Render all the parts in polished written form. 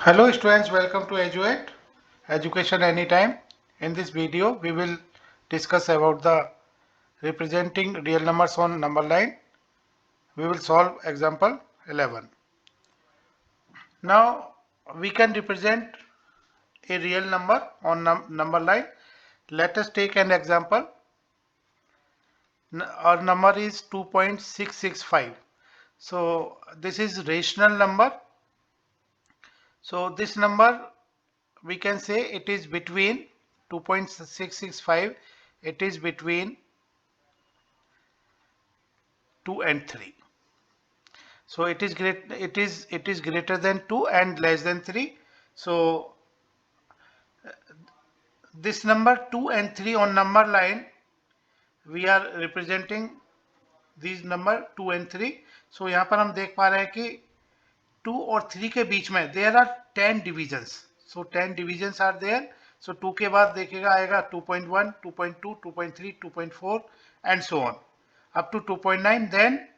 Hello students, welcome to Eduate, Education Anytime. In this video, we will discuss about the representing real numbers on number line. We will solve example 11. Now, we can represent a real number on number line. Let us take an example. Our number is 2.665. So, this is rational number. So, this number we can say it is between 2.665, it is between 2 and 3. So it is greater than 2 and less than 3. So this number 2 and 3 on number line, we are representing these number 2 and 3. So यहाँ पर हम देख पा रहे हैं कि 2 और 3 के बीच में there are 10 divisions. So 10 divisions are there. So 2 के बाद देखेगा आएगा 2.1, 2.2, 2.3, 2.4 and so on up to 2.9, then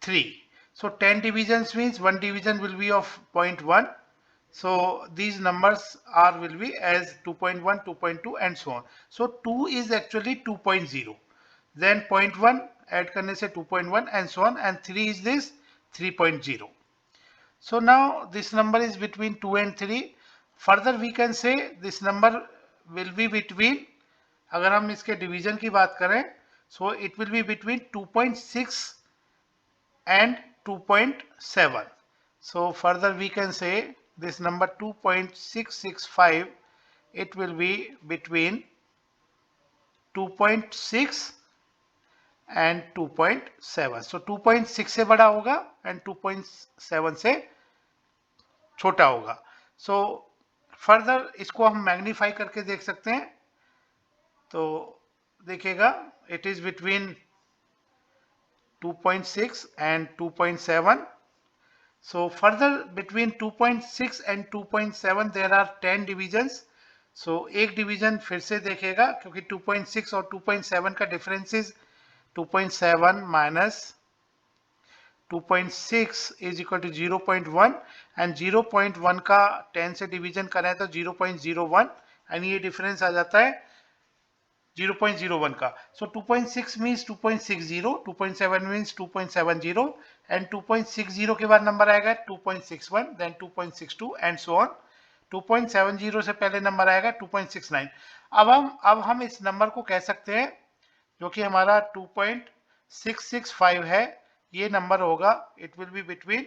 3. So 10 divisions means one division will be of 0.1. So these numbers are will be as 2.1, 2.2 and so on. So 2 is actually 2.0. Then 0.1 add करने से 2.1 and so on, and 3 is this 3.0. So now this number is between 2 and 3. Further we can say this number will be between, अगर हम इसके division की बात करें, so it will be between 2.6 and 2.7. So further we can say this number 2.665, it will be between 2.6 and 2.7. So 2.6 से बड़ा होगा and 2.7 से छोटा होगा. So further इसको हम मैग्नीफाई करके देख सकते हैं. तो देखिएगा it is between 2.6 and 2.7. So further between 2.6 and 2.7 there are 10 divisions. So एक डिवीजन फिर से देखेगा क्योंकि 2.6 और 2.7 का difference is 2.7 minus 2.6 is equal to 0.1 and 0.1 का 10 से डिवीजन करें तो 0.01 एंड ये डिफरेंस आ जाता है 0.01 का. So 2.6 means 2.60, 2.7 means 2.70 and 2.60 के बाद नंबर आएगा 2.61, then 2.62 and so on. 2.70 से पहले नंबर आएगा 2.69. अब हम इस नंबर को कह सकते हैं जो कि हमारा 2.665 है, ये नंबर होगा इट विल बी बिटवीन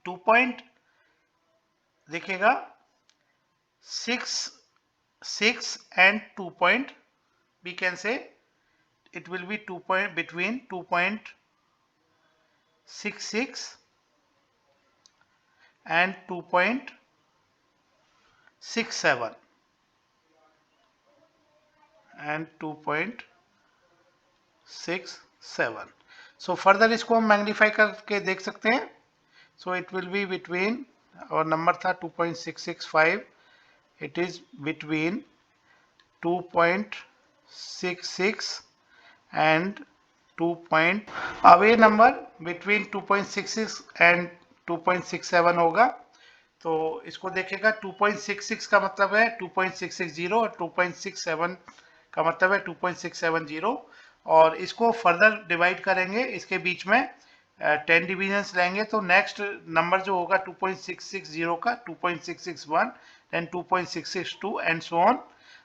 2. देखिएगा 6 and 2. We can say it will be between 2.66 and 2.67 and 2.67. So further इसको हम मैग्नीफाई करके देख सकते हैं. So it will be between, और नंबर था 2.665, it is between 2.66 and 2. अब ये नंबर between 2.66 and 2.67 होगा. तो इसको देखेगा 2.66 का मतलब है 2.660 और 2.67 का मतलब है 2.670 और इसको फर्दर डिवाइड करेंगे इसके बीच में 10 डिविजन्स लेंगे तो नेक्स्ट नंबर जो होगा 2.660 का 2.661 then 2.662 and so on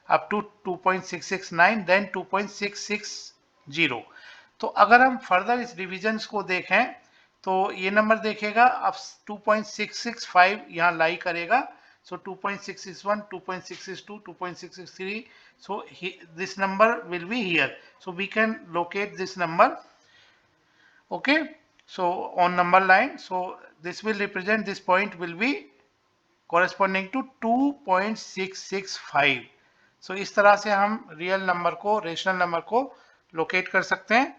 up to 2.669 then 2.660. तो अगर हम फर्दर इस डिविजन्स को देखें तो ये नंबर देखेगा अब 2.665 यहाँ लाई करेगा. So 2.661, 2.662, 2.663. So this number will be here. So we can locate this number. Okay. So on number line, so this will represent, this point will be corresponding to 2.665. So इस तरह से हम रियल नंबर को, rational number को locate कर सकते हैं.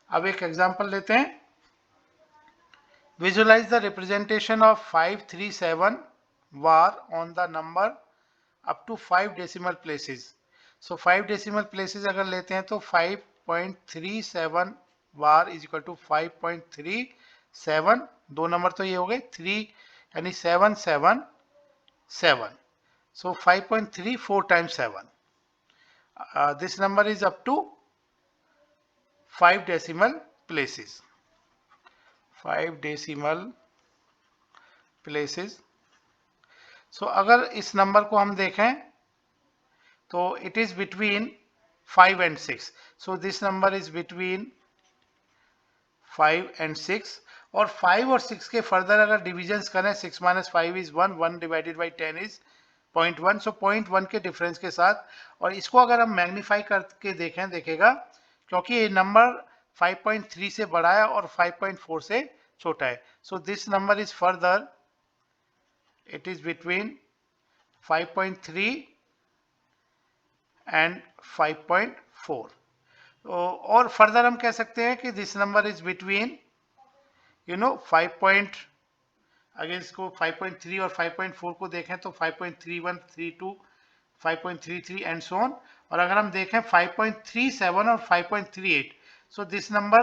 अब एक एग्जांपल लेते हैं. Visualize the representation of 537 var on the number up to 5 decimal places. So 5 decimal places अगर लेते हैं तो 5.37 var is equal to 5.37. दो नंबर तो ये हो गए 3 यानी 777. So 5.3 4 times 7. This number is up to 5 decimal places. 5 decimal places. So अगर इस नंबर को हम देखें तो it is between 5 and 6. So this number is between 5 and 6. और 5 और 6 के फर्दर अगर डिविजन्स करें 6 minus 5 is 1, 1 divided by 10 is 0.1. सो 0.1 के डिफरेंस के साथ, और इसको अगर हम मैग्नीफाई करके देखें देखेगा क्योंकि ये नंबर 5.3 से बड़ा है और 5.4 से छोटा है. So this number is further, it is between 5.3 and 5.4. और फर्दर हम कह सकते हैं कि दिस नंबर इज बिटवीन 5. अगर इसको 5.3 और 5.4 को देखें तो 5.31, 32, 5.33 एंड सो ऑन. और अगर हम देखें 5.37 और 5.38, so this number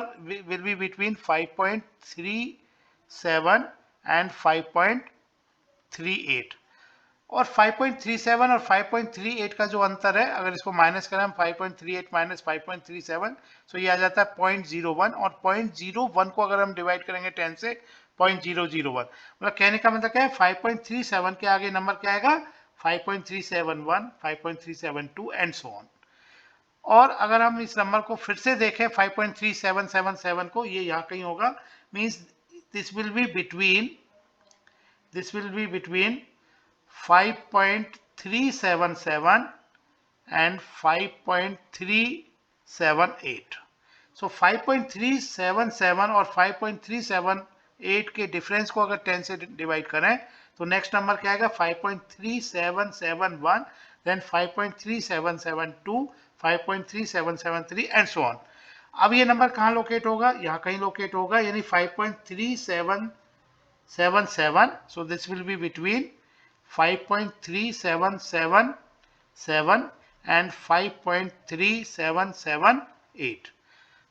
will be between 5.37 and 5.38. और 5.37 और 5.38 का जो अंतर है, अगर इसको माइनस करें हम 5.38 माइनस 5.37, सो ये आ जाता है 0.01. और 0.01 को अगर हम डिवाइड करेंगे 10 से 0.001, मतलब कहने का मतलब क्या है, 5.37 के आगे नंबर क्या आएगा, 5.371, 5.372 एंड सो ऑन. और अगर हम इस नंबर को फिर से देखें 5.3777 को, ये यहाँ कहीं होगा, means this will be between 5.377 and 5.378. So 5.377 और 5.378 के डिफरेंस को अगर 10 से डिवाइड करें तो नेक्स्ट नंबर क्या आएगा, 5.3771, देन 5.3772, 5.3773 एंड सो ऑन. अब ये नंबर कहाँ लोकेट होगा, यहाँ कहीं लोकेट होगा, यानी 5.3777. so this will be between 5.3777 and 5.3778.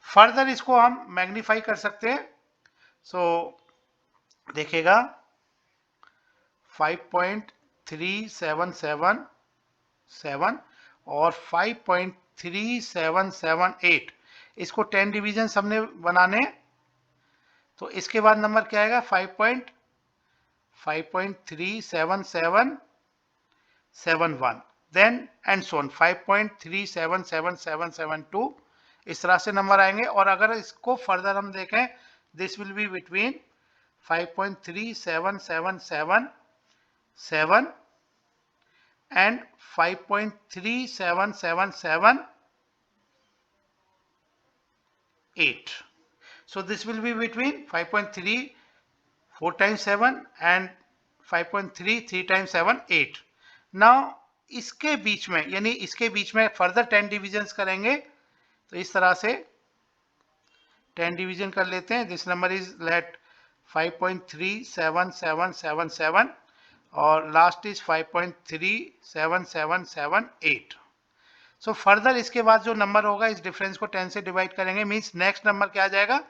Further इसको हम मैग्नीफाई कर सकते हैं. सो देखिएगा 5.3777 और 5.3778, इसको 10 डिवीजन हमने बनाने, तो इसके बाद नंबर क्या आएगा, 5.37771, देन एंड सो ऑन 5.3777772. इस तरह से नंबर आएंगे. और अगर इसको फर्दर हम देखें, this will be between 5.37777 and 5.3778. so this will be between 5.3 4 times 7 and 5.3 3 times 7 8. Now इसके बीच में, यानी इसके बीच में फर्दर 10 डिविजन्स करेंगे, तो इस तरह से 10 डिवीजन कर लेते हैं. दिस नंबर इज लेट 5.37777 और लास्ट इज 5.37778. सो फर्दर इसके बाद जो नंबर होगा, इस डिफरेंस को 10 से डिवाइड करेंगे, मींस नेक्स्ट नंबर क्या आ जाएगा,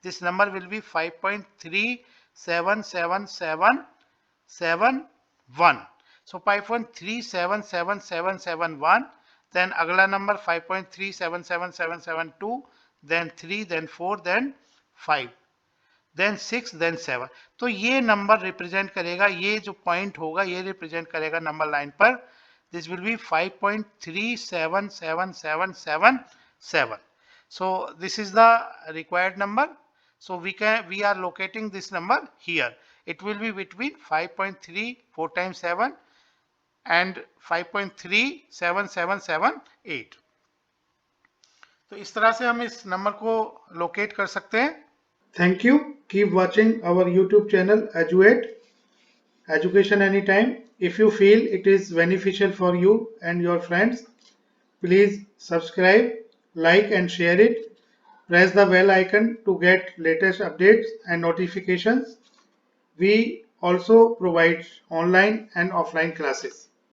this number will be 5.3777771. So 5.3777771, then अगला number 5.3777772, then 3, then 4, then 5, then 6, then 7. तो ये नंबर रिप्रेजेंट करेगा, ये जो पॉइंट होगा ये रिप्रेजेंट करेगा नंबर लाइन पर. This will be 5.37777. so this is the required number. so we are locating this number here. it will be between 5.3 4 times 7 and 5.37778. तो इस तरह से हम इस नंबर को लोकेट कर सकते हैं. Thank you. Keep watching our YouTube channel Eduate, education anytime. If you feel it is beneficial for you and your friends, please subscribe, like and share it. Press the bell icon to get latest updates and notifications. We also provide online and offline classes.